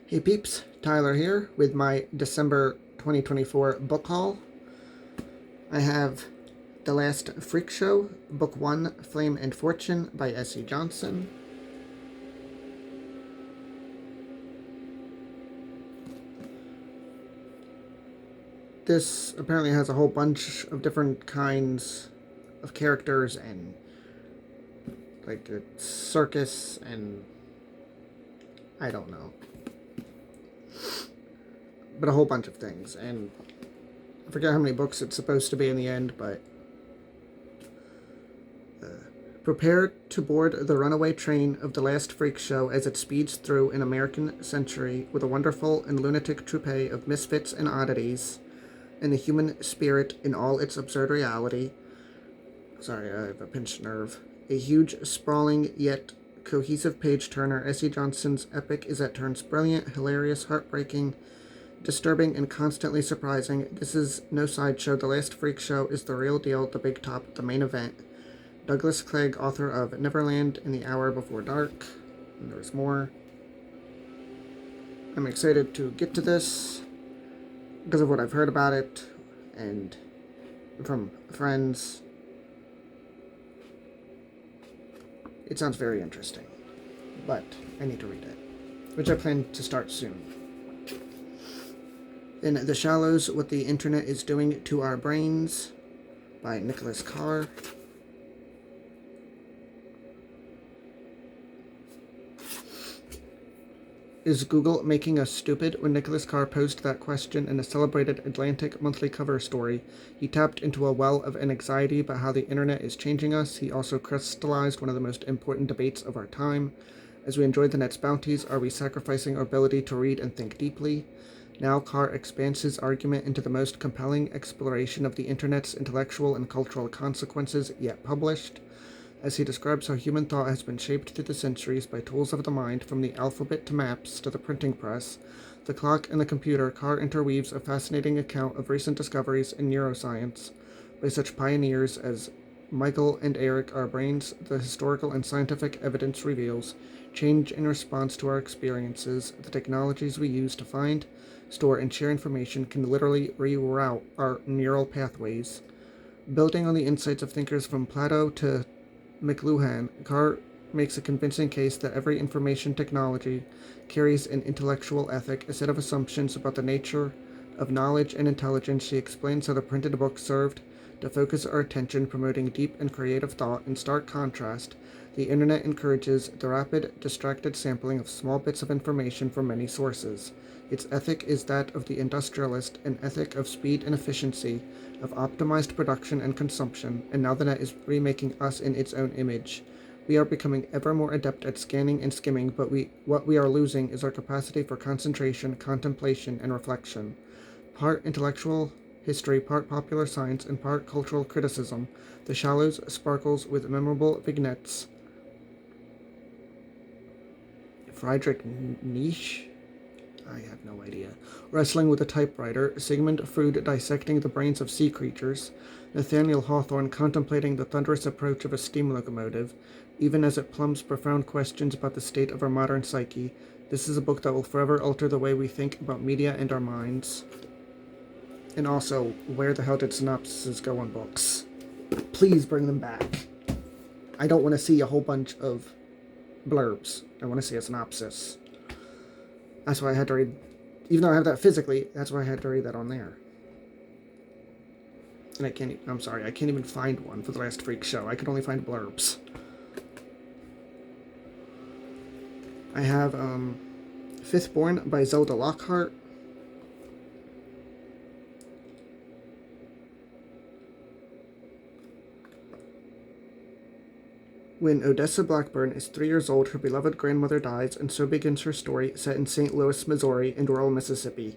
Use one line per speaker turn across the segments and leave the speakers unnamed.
Hey peeps, Tyler here with my December 2024 book haul. I have The Last Freakshow, Book 1, Flame and Fortune by S.E. Johnson. This apparently has a whole bunch of different kinds of characters and like a circus and I don't know. But a whole bunch of things, and I forget how many books it's supposed to be in the end, but prepare to board the runaway train of the last freak show as it speeds through an American century with a wonderful and lunatic troupe of misfits and oddities, and the human spirit in all its absurd reality. Sorry, I have a pinched nerve. A huge, sprawling, yet cohesive page-turner, S.E. Johnson's epic is at turns brilliant, hilarious, heartbreaking, disturbing, and constantly surprising. This is no sideshow. The Last Freak Show is the real deal, the big top, the main event. Douglas Clegg, author of Neverland and The Hour Before Dark. And there's more. I'm excited to get to this because of what I've heard about it and from friends. It sounds very interesting, but I need to read it, which I plan to start soon. In The Shallows, What the Internet is Doing to Our Brains by Nicholas Carr. Is Google making us stupid? When Nicholas Carr posed that question in a celebrated Atlantic monthly cover story, he tapped into a well of anxiety about how the internet is changing us. He also crystallized one of the most important debates of our time. As we enjoy the net's bounties, are we sacrificing our ability to read and think deeply? Now Carr expands his argument into the most compelling exploration of the internet's intellectual and cultural consequences yet published, as he describes how human thought has been shaped through the centuries by tools of the mind, from the alphabet to maps to the printing press, the clock and the computer. Carr interweaves a fascinating account of recent discoveries in neuroscience by such pioneers as Michael and Eric. Our brains, the historical and scientific evidence reveals, change in response to our experiences. The technologies we use to find, store, and share information can literally reroute our neural pathways. Building on the insights of thinkers from Plato to McLuhan, Carr makes a convincing case that every information technology carries an intellectual ethic, a set of assumptions about the nature of knowledge and intelligence. He explains how the printed book served to focus our attention, promoting deep and creative thought. In stark contrast, the internet encourages the rapid, distracted sampling of small bits of information from many sources. Its ethic is that of the industrialist, an ethic of speed and efficiency, of optimized production and consumption, and now the net is remaking us in its own image. We are becoming ever more adept at scanning and skimming, but what we are losing is our capacity for concentration, contemplation, and reflection. Part intellectual history, part popular science, and part cultural criticism, The Shallows sparkles with memorable vignettes. Friedrich Nietzsche? I have no idea. Wrestling with a typewriter, Sigmund Freud dissecting the brains of sea creatures, Nathaniel Hawthorne contemplating the thunderous approach of a steam locomotive, even as it plumbs profound questions about the state of our modern psyche. This is a book that will forever alter the way we think about media and our minds. And also, where the hell did synopsises go on books? Please bring them back. I don't want to see a whole bunch of blurbs. I want to see a synopsis. That's why I had to read, even though I have that physically, that's why I had to read that on there. And I can't even find one for The Last Freak Show. I could only find blurbs. I have Fifth Born by Zelda Lockhart. When Odessa Blackburn is 3 years old, her beloved grandmother dies, and so begins her story, set in St. Louis, Missouri, and rural Mississippi.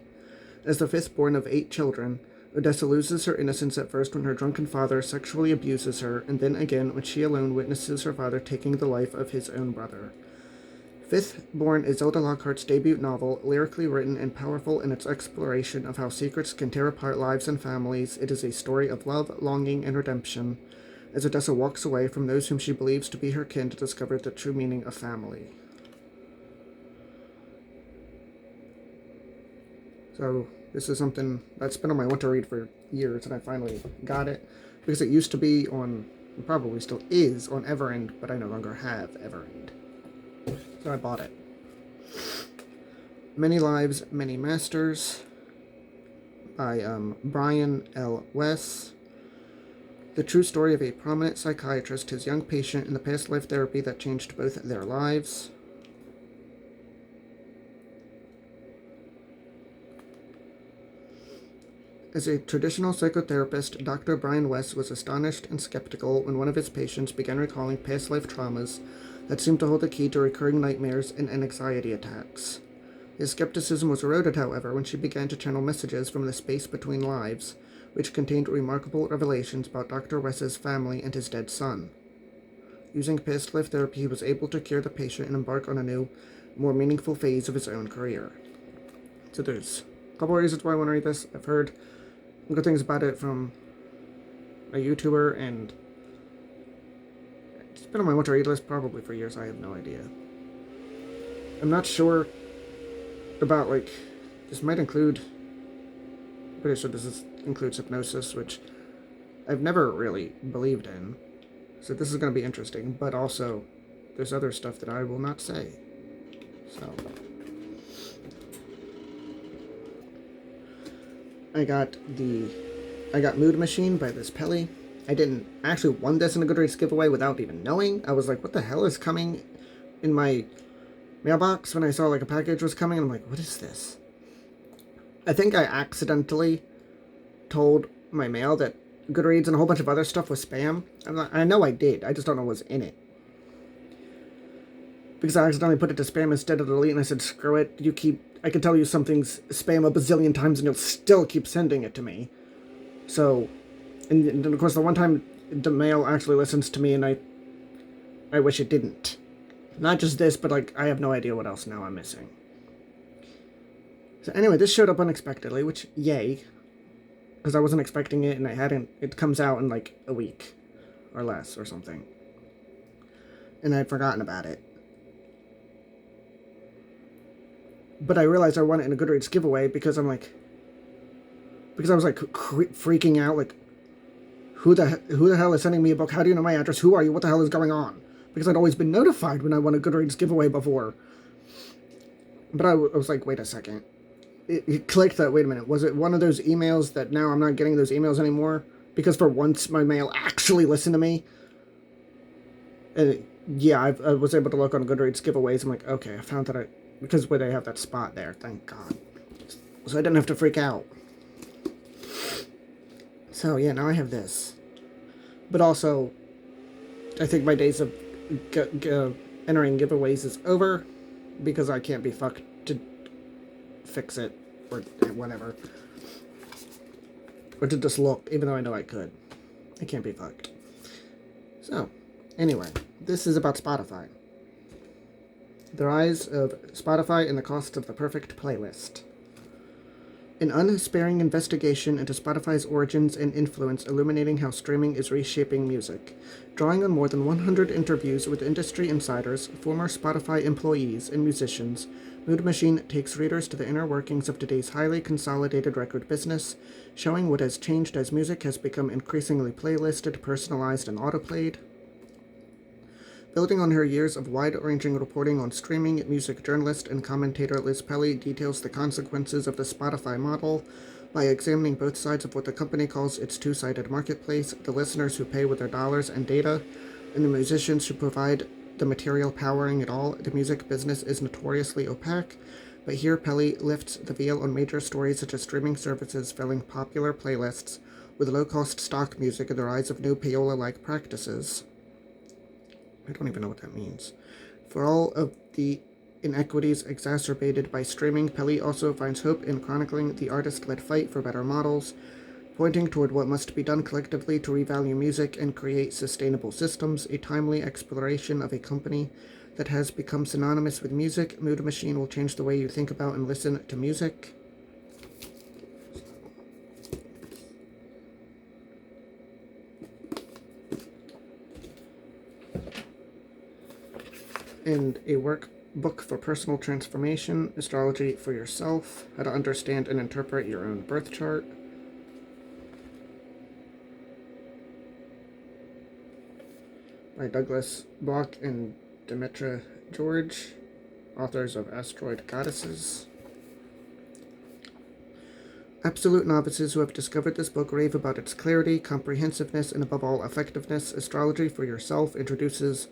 As the fifth born of 8 children, Odessa loses her innocence at first when her drunken father sexually abuses her, and then again when she alone witnesses her father taking the life of his own brother. Fifth Born is Zelda Lockhart's debut novel, lyrically written and powerful in its exploration of how secrets can tear apart lives and families. It is a story of love, longing, and redemption, as Odessa walks away from those whom she believes to be her kin to discover the true meaning of family. So this is something that's been on my want to read for years, and I finally got it. Because it used to be on, probably still is, on Everend, but I no longer have Everend. So I bought it. Many Lives, Many Masters by Brian L. Weiss. The true story of a prominent psychiatrist, his young patient, and the past life therapy that changed both their lives. As a traditional psychotherapist, Dr. Brian Weiss was astonished and skeptical when one of his patients began recalling past life traumas that seemed to hold the key to recurring nightmares and anxiety attacks. His skepticism was eroded, however, when she began to channel messages from the space between lives, which contained remarkable revelations about Dr. Weiss's family and his dead son. Using past life therapy, he was able to cure the patient and embark on a new, more meaningful phase of his own career. So there's a couple of reasons why I want to read this. I've heard good things about it from a YouTuber, and it's been on my want to read list probably for years. I have no idea. I'm not sure about, like, this might include, I'm pretty sure this includes hypnosis, which I've never really believed in. So this is going to be interesting, but also there's other stuff that I will not say. So I got Mood Machine by this Pelly. I didn't actually won this in a Goodreads giveaway without even knowing. I was like, what the hell is coming in my mailbox when I saw like a package was coming? And I'm like, what is this? I think I accidentally told my mail that Goodreads and a whole bunch of other stuff was spam. I know I did. I just don't know what's in it. Because I accidentally put it to spam instead of delete, and I said, screw it. I can tell you something's spam a bazillion times and you'll still keep sending it to me. So, and of course the one time the mail actually listens to me, and I wish it didn't. Not just this, but like, I have no idea what else now I'm missing. So anyway, this showed up unexpectedly, which, yay. Because I wasn't expecting it, and it comes out in like a week. Or less, or something. And I'd forgotten about it. But I realized I won it in a Goodreads giveaway because I was like freaking out, like, who the hell is sending me a book? How do you know my address? Who are you? What the hell is going on? Because I'd always been notified when I won a Goodreads giveaway before. But I was like, wait a second. It clicked that, wait a minute, was it one of those emails that now I'm not getting those emails anymore? Because for once my mail actually listened to me. And yeah, I was able to look on Goodreads giveaways. I'm like, okay, I found that because where they have that spot there, thank God. So I didn't have to freak out. So yeah, now I have this. But also, I think my days of entering giveaways is over, because I can't be fucked to fix it, or whatever. Or to just look, even though I know I could. I can't be fucked. So, anyway, this is about Spotify. The rise of Spotify and the cost of the perfect playlist. An unsparing investigation into Spotify's origins and influence, illuminating how streaming is reshaping music. Drawing on more than 100 interviews with industry insiders, former Spotify employees, and musicians, Mood Machine takes readers to the inner workings of today's highly consolidated record business, showing what has changed as music has become increasingly playlisted, personalized, and autoplayed. Building on her years of wide-ranging reporting on streaming, music journalist and commentator Liz Pelly details the consequences of the Spotify model by examining both sides of what the company calls its two-sided marketplace, the listeners who pay with their dollars and data, and the musicians who provide the material powering it all. The music business is notoriously opaque, but here Pelly lifts the veil on major stories such as streaming services filling popular playlists with low-cost stock music and the rise of new payola-like practices. I don't even know what that means. For all of the inequities exacerbated by streaming, Pelly also finds hope in chronicling the artist-led fight for better models, pointing toward what must be done collectively to revalue music and create sustainable systems, a timely exploration of a company that has become synonymous with music. Mood Machine will change the way you think about and listen to music. And a work Book for Personal Transformation, Astrology for Yourself, How to Understand and Interpret Your Own Birth Chart. By Douglas Bloch and Demetra George, authors of Asteroid Goddesses. Absolute novices who have discovered this book rave about its clarity, comprehensiveness, and above all, effectiveness. Astrology for Yourself introduces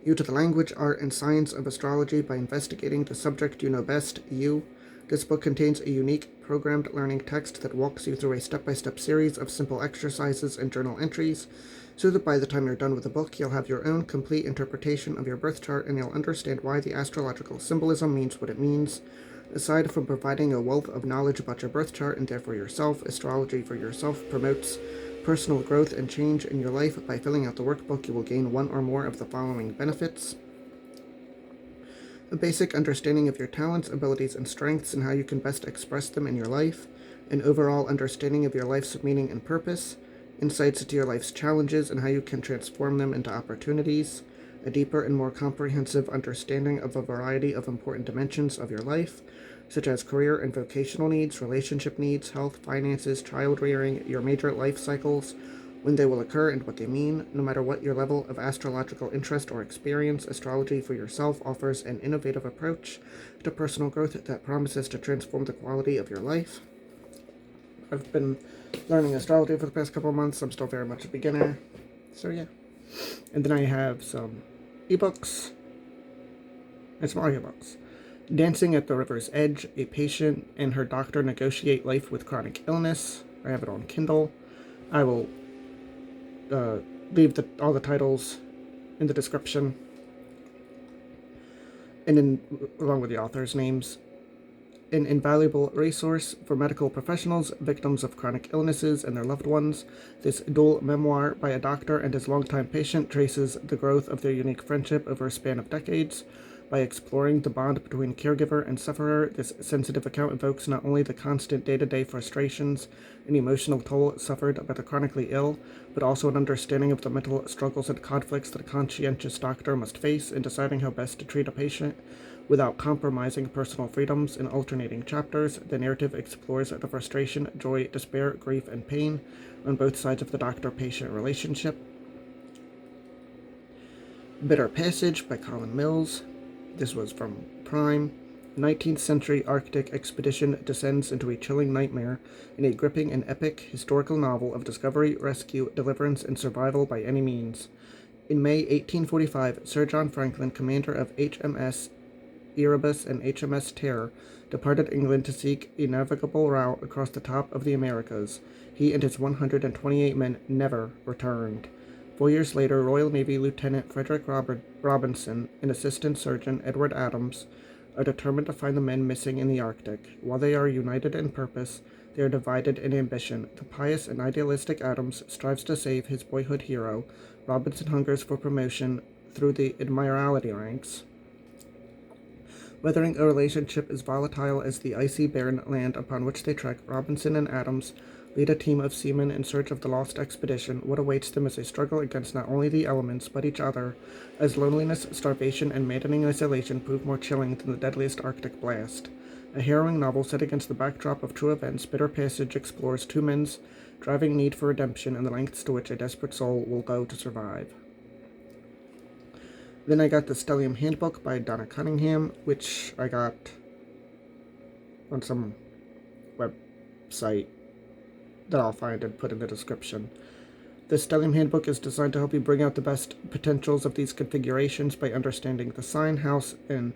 you to the language, art, and science of astrology by investigating the subject you know best, you. This book contains a unique, programmed learning text that walks you through a step-by-step series of simple exercises and journal entries, so that by the time you're done with the book, you'll have your own complete interpretation of your birth chart and you'll understand why the astrological symbolism means what it means. Aside from providing a wealth of knowledge about your birth chart and therefore yourself, Astrology for Yourself promotes personal growth and change in your life. By filling out the workbook, you will gain one or more of the following benefits: a basic understanding of your talents, abilities, and strengths and how you can best express them in your life, an overall understanding of your life's meaning and purpose, insights into your life's challenges and how you can transform them into opportunities, a deeper and more comprehensive understanding of a variety of important dimensions of your life, such as career and vocational needs, relationship needs, health, finances, child rearing, your major life cycles, when they will occur and what they mean. No matter what your level of astrological interest or experience, Astrology for Yourself offers an innovative approach to personal growth that promises to transform the quality of your life. I've been learning astrology for the past couple of months. I'm still very much a beginner. So yeah. And then I have some ebooks and some audiobooks. Dancing at the River's Edge, a patient and her doctor negotiate life with chronic illness. I have it on Kindle. I will leave all the titles in the description, and along with the authors' names. An invaluable resource for medical professionals, victims of chronic illnesses, and their loved ones. This dual memoir by a doctor and his longtime patient traces the growth of their unique friendship over a span of decades. By exploring the bond between caregiver and sufferer, this sensitive account evokes not only the constant day-to-day frustrations and emotional toll suffered by the chronically ill, but also an understanding of the mental struggles and conflicts that a conscientious doctor must face in deciding how best to treat a patient without compromising personal freedoms. In alternating chapters, the narrative explores the frustration, joy, despair, grief, and pain on both sides of the doctor-patient relationship. Bitter Passage by Colin Mills. This was from Prime. 19th century Arctic expedition descends into a chilling nightmare in a gripping and epic historical novel of discovery, rescue, deliverance, and survival by any means. In May 1845, Sir John Franklin, commander of HMS Erebus and HMS Terror, departed England to seek a navigable route across the top of the Americas. He and his 128 men never returned. 4 years later, Royal Navy Lieutenant Frederick Robinson and Assistant Surgeon Edward Adams are determined to find the men missing in the Arctic. While they are united in purpose, they are divided in ambition. The pious and idealistic Adams strives to save his boyhood hero. Robinson hungers for promotion through the Admiralty ranks. Weathering a relationship as volatile as the icy, barren land upon which they trek, Robinson and Adams lead a team of seamen in search of the lost expedition. What awaits them is a struggle against not only the elements, but each other, as loneliness, starvation, and maddening isolation prove more chilling than the deadliest Arctic blast. A harrowing novel set against the backdrop of true events, Bitter Passage explores two men's driving need for redemption and the lengths to which a desperate soul will go to survive. Then I got the Stellium Handbook by Donna Cunningham, which I got on some website that I'll find and put in the description. The Stellium Handbook is designed to help you bring out the best potentials of these configurations by understanding the sign, house, and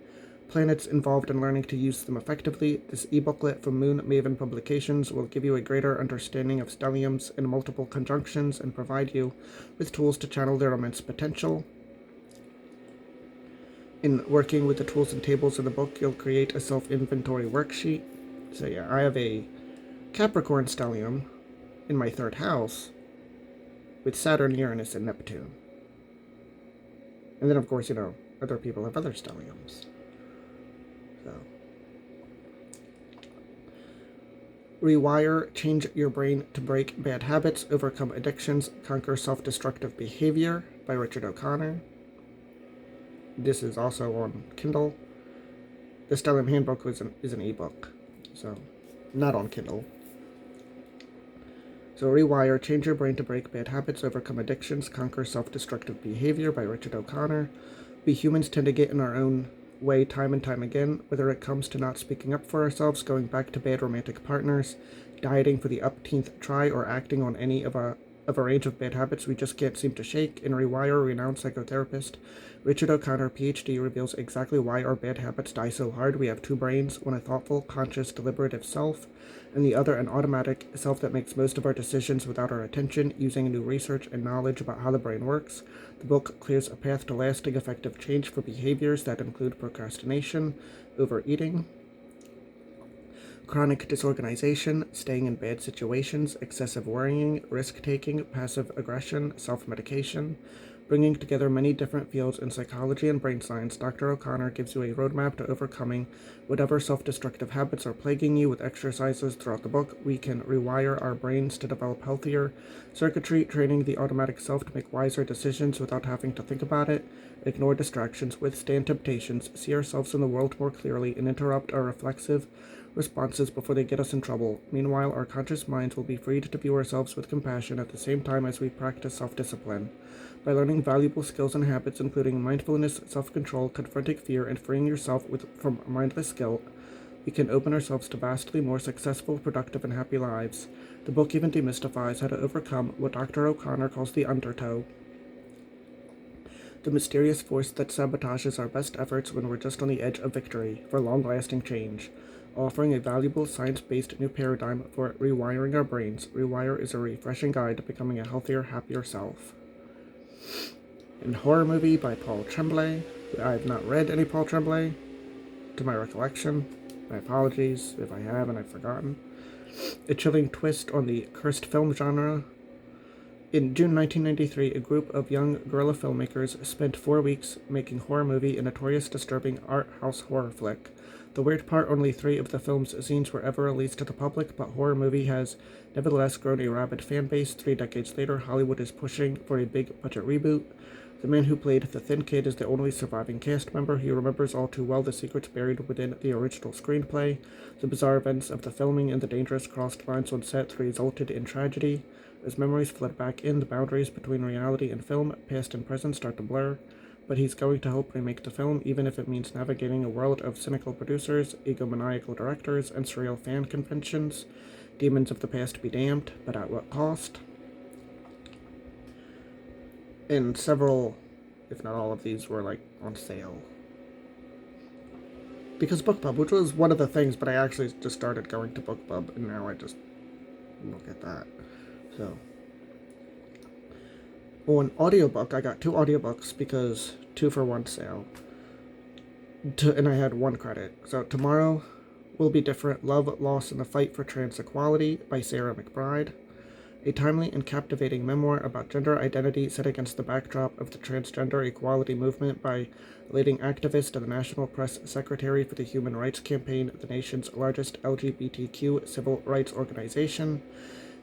planets involved in learning to use them effectively. This e-booklet from Moon Maven Publications will give you a greater understanding of stelliums and multiple conjunctions and provide you with tools to channel their immense potential. In working with the tools and tables in the book, you'll create a self-inventory worksheet. So yeah, I have a Capricorn stellium in my third house with Saturn, Uranus, and Neptune. And then, of course, other people have other stelliums. So, Rewire, change your brain to break bad habits, overcome addictions, conquer self-destructive behavior by Richard O'Connor. This is also on Kindle. The Stellium Handbook is an ebook, so not on Kindle. So Rewire, Change Your Brain to Break Bad Habits, Overcome Addictions, Conquer Self-Destructive Behavior by Richard O'Connor. We humans tend to get in our own way time and time again, whether it comes to not speaking up for ourselves, going back to bad romantic partners, dieting for the upteenth try, or acting on any of a range of bad habits we just can't seem to shake. In Rewire, renowned psychotherapist Richard O'Connor, PhD, reveals exactly why our bad habits die so hard. We have two brains, one a thoughtful, conscious, deliberative self, and the other an automatic self that makes most of our decisions without our attention. Using new research and knowledge about how the brain works, the book clears a path to lasting, effective change for behaviors that include procrastination, overeating, chronic disorganization, staying in bad situations, excessive worrying, risk-taking, passive aggression, self-medication. Bringing together many different fields in psychology and brain science, Dr. O'Connor gives you a roadmap to overcoming whatever self-destructive habits are plaguing you. With exercises throughout the book, we can rewire our brains to develop healthier circuitry, training the automatic self to make wiser decisions without having to think about it, ignore distractions, withstand temptations, see ourselves in the world more clearly, and interrupt our reflexive responses before they get us in trouble. Meanwhile, our conscious minds will be freed to view ourselves with compassion at the same time as we practice self-discipline. By learning valuable skills and habits, including mindfulness, self-control, confronting fear, and freeing yourself from mindless guilt, we can open ourselves to vastly more successful, productive, and happy lives. The book even demystifies how to overcome what Dr. O'Connor calls the undertow, the mysterious force that sabotages our best efforts when we're just on the edge of victory, for long-lasting change. Offering a valuable science-based new paradigm for rewiring our brains, Rewire is a refreshing guide to becoming a healthier, happier self. And Horror Movie by Paul Tremblay. I have not read any Paul Tremblay, to my recollection. My apologies if I have and I've forgotten. A chilling twist on the cursed film genre. In June 1993, a group of young guerrilla filmmakers spent 4 weeks making Horror Movie, a notorious, disturbing art house horror flick. The weird part, only 3 of the film's scenes were ever released to the public, but Horror Movie has nevertheless grown a rabid fan base. 3 decades later, Hollywood is pushing for a big-budget reboot. The man who played the Thin Kid is the only surviving cast member. He remembers all too well the secrets buried within the original screenplay, the bizarre events of the filming, and the dangerous crossed lines on set that resulted in tragedy. As memories flood back in, the boundaries between reality and film, past and present, start to blur. But he's going to help remake the film, even if it means navigating a world of cynical producers, egomaniacal directors, and surreal fan conventions. Demons of the past be damned, but at what cost? And several, if not all of these, were on sale. Because BookBub, which was one of the things, but I actually just started going to BookBub, and now I just look at that. So, on audiobook, I got 2 audiobooks because 2 for 1 sale. And I had 1 credit. So tomorrow will be different. Love, Loss, and the Fight for Trans Equality by Sarah McBride. A timely and captivating memoir about gender identity set against the backdrop of the transgender equality movement by leading activist and the National Press Secretary for the Human Rights Campaign, the nation's largest LGBTQ civil rights organization.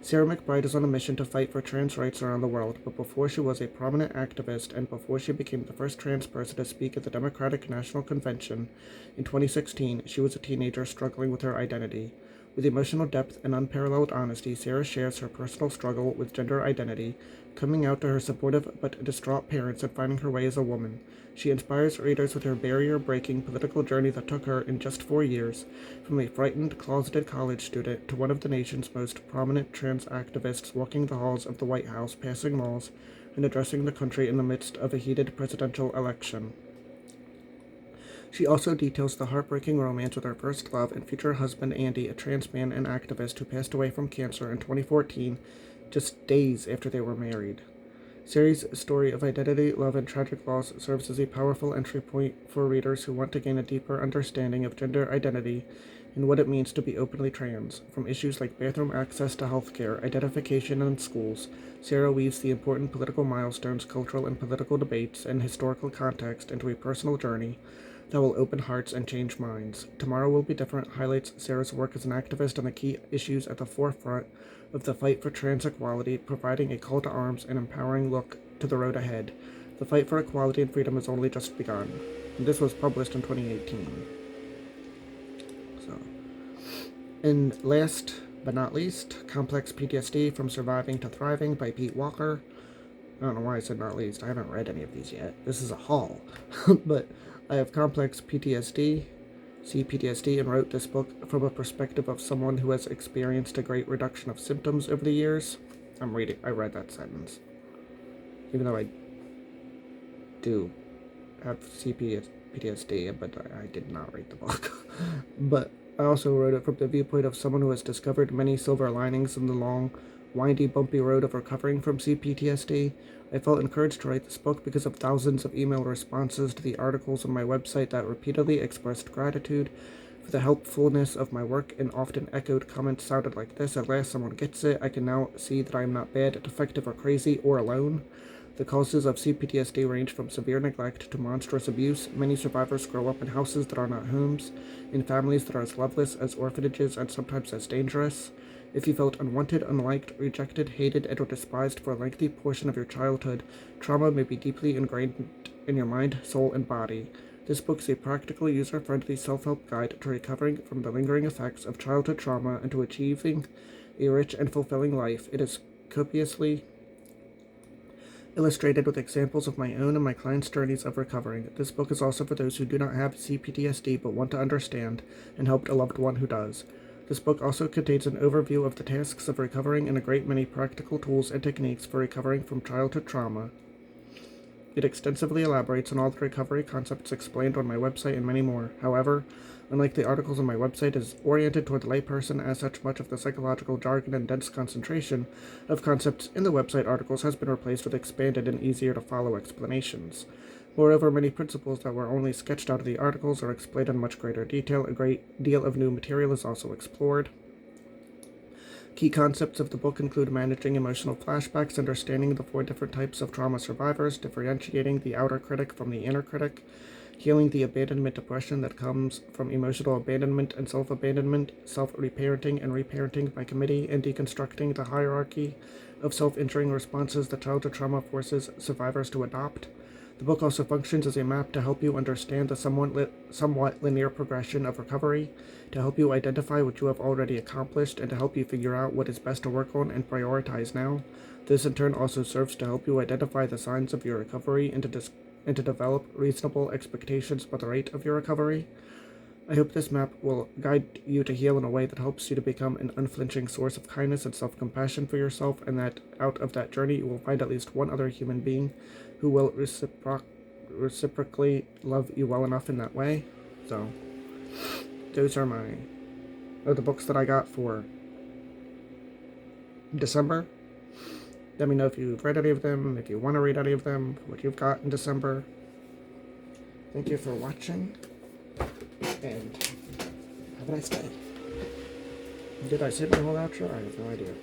Sarah McBride is on a mission to fight for trans rights around the world, but before she was a prominent activist and before she became the first trans person to speak at the Democratic National Convention in 2016, she was a teenager struggling with her identity. With emotional depth and unparalleled honesty, Sarah shares her personal struggle with gender identity, coming out to her supportive but distraught parents and finding her way as a woman. She inspires readers with her barrier-breaking political journey that took her, in just 4 years, from a frightened, closeted college student to one of the nation's most prominent trans activists walking the halls of the White House, passing laws, and addressing the country in the midst of a heated presidential election. She also details the heartbreaking romance with her first love and future husband Andy, a trans man and activist who passed away from cancer in 2014, just days after they were married. Sarah's story of identity, love, and tragic loss serves as a powerful entry point for readers who want to gain a deeper understanding of gender identity and what it means to be openly trans. From issues like bathroom access to healthcare, identification in schools, Sarah weaves the important political milestones, cultural and political debates, and historical context into a personal journey that will open hearts and change minds. Tomorrow Will Be Different highlights Sarah's work as an activist on the key issues at the forefront of the fight for trans equality, providing a call to arms and empowering look to the road ahead. The fight for equality and freedom has only just begun. And this was published in 2018. And last but not least, Complex PTSD From Surviving to Thriving by Pete Walker. I don't know why I said not least. I haven't read any of these yet. This is a haul. But I have complex PTSD, CPTSD, and wrote this book from a perspective of someone who has experienced a great reduction of symptoms over the years. I read that sentence. Even though I do have CPTSD, but I did not read the book. But I also wrote it from the viewpoint of someone who has discovered many silver linings in the long, windy, bumpy road of recovering from CPTSD. I felt encouraged to write this book because of thousands of email responses to the articles on my website that repeatedly expressed gratitude for the helpfulness of my work, and often echoed comments sounded like this: "At last someone gets it. I can now see that I am not bad, defective, or crazy, or alone." The causes of CPTSD range from severe neglect to monstrous abuse. Many survivors grow up in houses that are not homes, in families that are as loveless as orphanages and sometimes as dangerous. If you felt unwanted, unliked, rejected, hated, and or despised for a lengthy portion of your childhood, trauma may be deeply ingrained in your mind, soul, and body. This book is a practical, user-friendly self-help guide to recovering from the lingering effects of childhood trauma and to achieving a rich and fulfilling life. It is copiously illustrated with examples of my own and my clients' journeys of recovering. This book is also for those who do not have CPTSD but want to understand and help a loved one who does. This book also contains an overview of the tasks of recovering and a great many practical tools and techniques for recovering from childhood trauma. It extensively elaborates on all the recovery concepts explained on my website and many more. However, unlike the articles on my website, it is oriented toward the layperson. As such, much of the psychological jargon and dense concentration of concepts in the website articles has been replaced with expanded and easier-to-follow explanations. Moreover, many principles that were only sketched out of the articles are explained in much greater detail. A great deal of new material is also explored. Key concepts of the book include managing emotional flashbacks, understanding the 4 different types of trauma survivors, differentiating the outer critic from the inner critic, healing the abandonment depression that comes from emotional abandonment and self-abandonment, self-reparenting and reparenting by committee, and deconstructing the hierarchy of self-injuring responses that childhood trauma forces survivors to adopt. The book also functions as a map to help you understand the somewhat linear progression of recovery, to help you identify what you have already accomplished, and to help you figure out what is best to work on and prioritize now. This in turn also serves to help you identify the signs of your recovery and to develop reasonable expectations for the rate of your recovery. I hope this map will guide you to heal in a way that helps you to become an unflinching source of kindness and self-compassion for yourself, and that out of that journey you will find at least one other human being who will reciprocally love you well enough in that way. So, those are the books that I got for December. Let me know if you've read any of them, if you want to read any of them, what you've got in December. Thank you for watching, and have a nice day. Did I say my whole outro? I have no idea.